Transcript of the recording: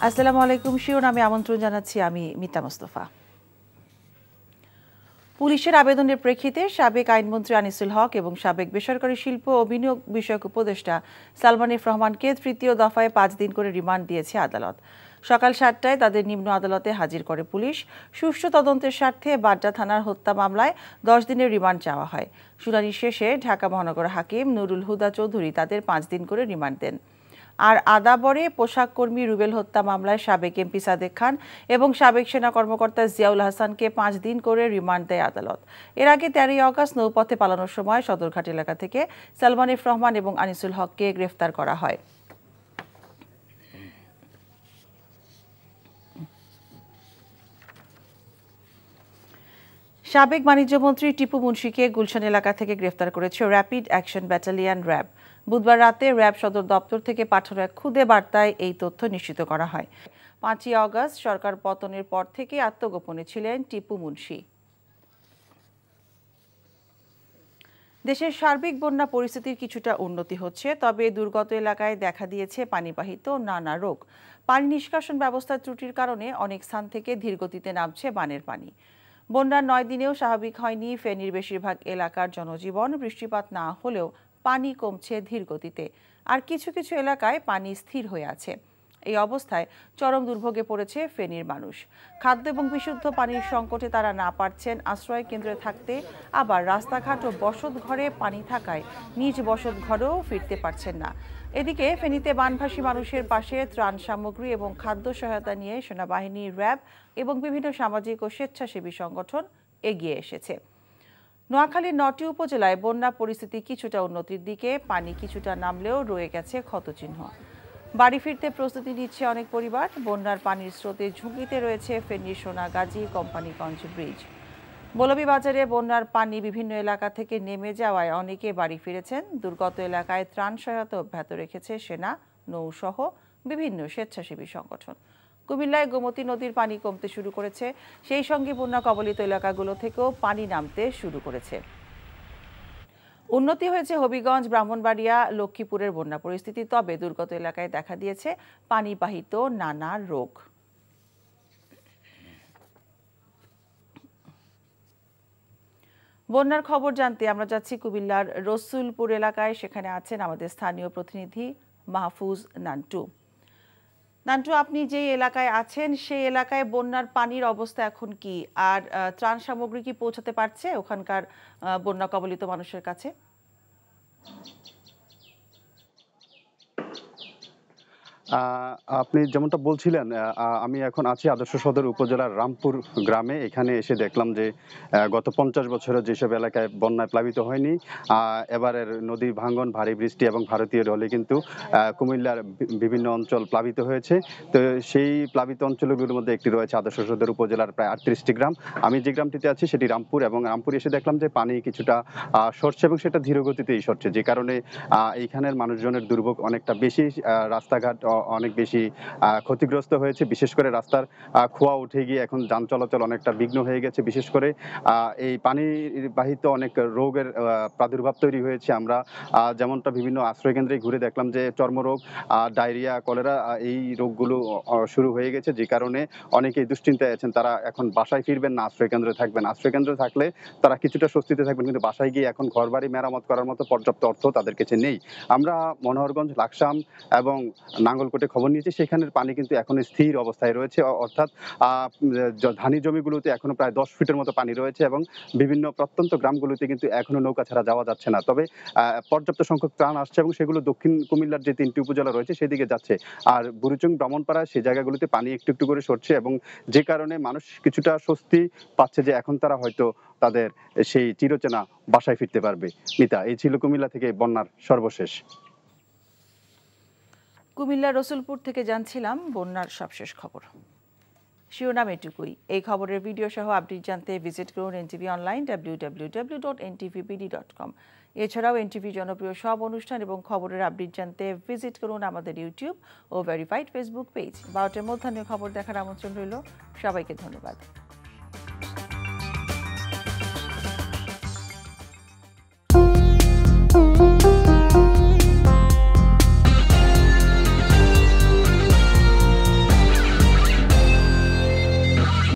আসসালামু আলাইকুম। শিরোনামে আমন্ত্রণ জানাচ্ছি আমি মিতা মোস্তফা। পুলিশের আবেদনের প্রেক্ষিতে সাবেক আইনমন্ত্রী আনিসুল হক এবং সাবেক বেসরকারি শিল্প ও বিনিয়োগ বিষয়ক উপদেষ্টা সালমান এফ রহমানকে তৃতীয় দফায় 5 দিন করে রিমান্ড দিয়েছে আদালত। সকাল 7টায় তাদের নিম্ন আদালতে হাজির করে পুলিশ। সুষ্ঠু তদন্তের স্বার্থে বাড্ডা থানার হত্যা মামলায় 10 দিনের রিমান্ড চাওয়া হয়। শুনানি শেষে ঢাকা মহানগর হাকিম নুরুল হুদা চৌধুরী তাদের 5 দিন করে রিমান্ড দেন। আর আদাবরে পোশাক কর্মী রুবেল হত্যা মামলায় সাবেক এমপি সাদেক খান এবং সাবেক সেনা কর্মকর্তা জিয়াউল হাসানকে 5 দিন করে রিমান্ড দেয় আদালত। এর আগে 13 অগস্ট নৌপথে পালানোর সময় সদরঘাট এলাকা থেকে সালমান এফ রহমান এবং আনিসুল হককে গ্রেফতার করা হয়। সাবেক বাণিজ্যমন্ত্রী টিপু মুন্সিকে গুলশান এলাকা থেকে গ্রেফতার করেছে র্যাপিড অ্যাকশন ব্যাটালিয়ন র্যাব। বুধবার রাতে র্যাব সদর দপ্তর থেকে পাঠানো এক খুদে বার্তায় এই তথ্য নিশ্চিত করা হয়। 5 অগস্ট সরকার পতনের পর থেকে আত্মগোপনে ছিলেন টিপু মুন্সি। দেশের সার্বিক বন্যা পরিস্থিতির কিছুটা উন্নতি হচ্ছে, তবে দুর্গত এলাকায় দেখা দিয়েছে পানিবাহিত নানা রোগ। পানি নিষ্কাশন ব্যবস্থার ত্রুটির কারণে অনেক স্থান থেকে ধীরগতিতে নামছে বানের পানি। বন্যার 9 দিনেও স্বাভাবিক হয়নি ফেনীর বেশিরভাগ এলাকার জনজীবন। বৃষ্টিপাত না হলেও পানি কমছে ধীর গতিতে, আর কিছু কিছু এলাকায় পানি স্থির হয়ে আছে। এই অবস্থায় চরম দুর্ভোগে পড়েছে ফেনীর মানুষ। খাদ্য এবং বিশুদ্ধ পানির সংকটে তারা না পারছেন আশ্রয় কেন্দ্রে থাকতে, আবার রাস্তাঘাট ও বসত ঘরে পানি থাকায় নিজ বসত ঘরেও ফিরতে পারছেন না। এদিকে ফেনীতে বানভাসী মানুষের পাশে ত্রাণ সামগ্রী এবং খাদ্য সহায়তা নিয়ে সেনাবাহিনী, র্যাব এবং বিভিন্ন সামাজিক ও স্বেচ্ছাসেবী সংগঠন এগিয়ে এসেছে। নোয়াখালীর 9টি উপজেলায় বন্যা পরিস্থিতি কিছুটা উন্নতির দিকে, পানি কিছুটা নামলেও রয়ে গেছে ক্ষতচিহ্ন। বাড়ি ফিরতে প্রস্তুতি নিচ্ছে অনেক পরিবার। বন্যার পানির স্রোতে ঝুঁকিতে রয়েছে ফেনীর সোনাগাজী কোম্পানিগঞ্জ ব্রিজ। মৌলভীবাজারে বন্যার পানি বিভিন্ন এলাকা থেকে নেমে যাওয়ায় অনেকে বাড়ি ফিরেছেন। দুর্গত এলাকায় ত্রাণ সহায়তা অব্যাহত রেখেছে সেনা, নৌসহ বিভিন্ন স্বেচ্ছাসেবী সংগঠন। কুমিল্লায় গোমতী নদীর পানি কমতে শুরু করেছে, সেই সঙ্গে বন্যা কবলিত এলাকাগুলো থেকেও পানি নামতে শুরু করেছে। উন্নতি হয়েছে হবিগঞ্জ, ব্রাহ্মণবাড়িয়া, লক্ষ্মীপুরের বন্যা পরিস্থিতি, তবে দুর্গত এলাকায় দেখা দিয়েছে পানিবাহিত নানা রোগ। বন্যার খবর জানতে আমরা যাচ্ছি কুমিল্লার রসুলপুর এলাকায়। সেখানে আছেন আমাদের স্থানীয় প্রতিনিধি মাহফুজ নান্টু। নান্টু, আপনি যে এলাকায় আছেন সেই এলাকায় বন্যার পানির অবস্থা এখন কি, আর ত্রাণ সামগ্রী কি পৌঁছাতে পারছে ওখানকার বন্যা কবলিত মানুষের কাছে? আপনি যেমনটা বলছিলেন, আমি এখন আছি আদর্শ সদর উপজেলার রামপুর গ্রামে। এখানে এসে দেখলাম যে গত 50 বছরে যেসব এলাকায় বন্যায় প্লাবিত হয়নি, এবারের নদী ভাঙ্গন, ভারী বৃষ্টি এবং ভারতীয় ঢলে কিন্তু কুমিল্লার বিভিন্ন অঞ্চল প্লাবিত হয়েছে। তো সেই প্লাবিত অঞ্চলগুলোর মধ্যে একটি রয়েছে আদর্শ সদর উপজেলার প্রায় 38টি গ্রাম। আমি যে গ্রামটিতে আছি সেটি রামপুর, এবং রামপুর এসে দেখলাম যে পানি কিছুটা সরছে এবং সেটা ধীরগতিতেই সরছে, যে কারণে এইখানের মানুষজনের দুর্ভোগ অনেকটা বেশি। রাস্তাঘাট অনেক বেশি ক্ষতিগ্রস্ত হয়েছে। বিশেষ করে রাস্তার খোয়া উঠে গিয়ে এখন যান চলাচল অনেকটা বিঘ্ন হয়ে গেছে। বিশেষ করে এই পানিবাহিত অনেক রোগের প্রাদুর্ভাব তৈরি হয়েছে। আমরা যেমনটা বিভিন্ন আশ্রয়কেন্দ্রে ঘুরে দেখলাম যে চর্মরোগ, ডায়রিয়া, কলেরা, এই রোগগুলো শুরু হয়ে গেছে, যে কারণে অনেকেই দুশ্চিন্তায় আছেন। তারা এখন বাসায় ফিরবেন না, আশ্রয়কেন্দ্রে থাকবেন। আশ্রয়কেন্দ্রে থাকলে তারা কিছুটা স্বস্তিতে থাকবেন, কিন্তু বাসায় গিয়ে এখন ঘরবাড়ি মেরামত করার মতো পর্যাপ্ত অর্থ তাদের কাছে নেই। আমরা মনোহরগঞ্জ, লাকসাম এবং নাঙ্গলকোটে খবর নিয়েছি, সেখানের পানি কিন্তু এখন স্থির অবস্থায় রয়েছে, অর্থাৎ ধানি জমিগুলোতে এখনো প্রায় 10 ফিটের মতো পানি রয়েছে, এবং বিভিন্ন প্রত্যন্ত গ্রামগুলোতে কিন্তু এখনো নৌকা ছাড়া যাওয়া যাচ্ছে না। তবে পর্যাপ্ত সংখ্যক ত্রাণ আসছে এবং সেগুলো দক্ষিণ কুমিল্লার যে 3টি উপজেলা রয়েছে সেদিকে যাচ্ছে। আর বুড়িচং, ব্রাহ্মণপাড়া, সেই জায়গাগুলোতে পানি একটু একটু করে সরছে, এবং যে কারণে মানুষ কিছুটা স্বস্তি পাচ্ছে যে এখন তারা হয়তো তাদের সেই চিরচেনা বাসায় ফিরতে পারবে। মিতা, এই ছিল কুমিল্লা থেকে বন্যার সর্বশেষ। কুমিল্লার রসুলপুর থেকে জানছিলাম বন্যার সবশেষ খবর। শিরোনাম এটুকুই। এই খবরের ভিডিও সহ আপডেট জানতে ভিজিট করুন এনটিভি অনলাইন www.ntvbd.com। এছাড়াও এনটিভি জনপ্রিয় সব অনুষ্ঠান এবং খবরের আপডেট জানতে ভিজিট করুন আমাদের ইউটিউব ও ভেরিফাইড ফেসবুক পেজ। 12টার মধ্যাহ্নে খবর দেখার আমন্ত্রণ রইল। সবাইকে ধন্যবাদ।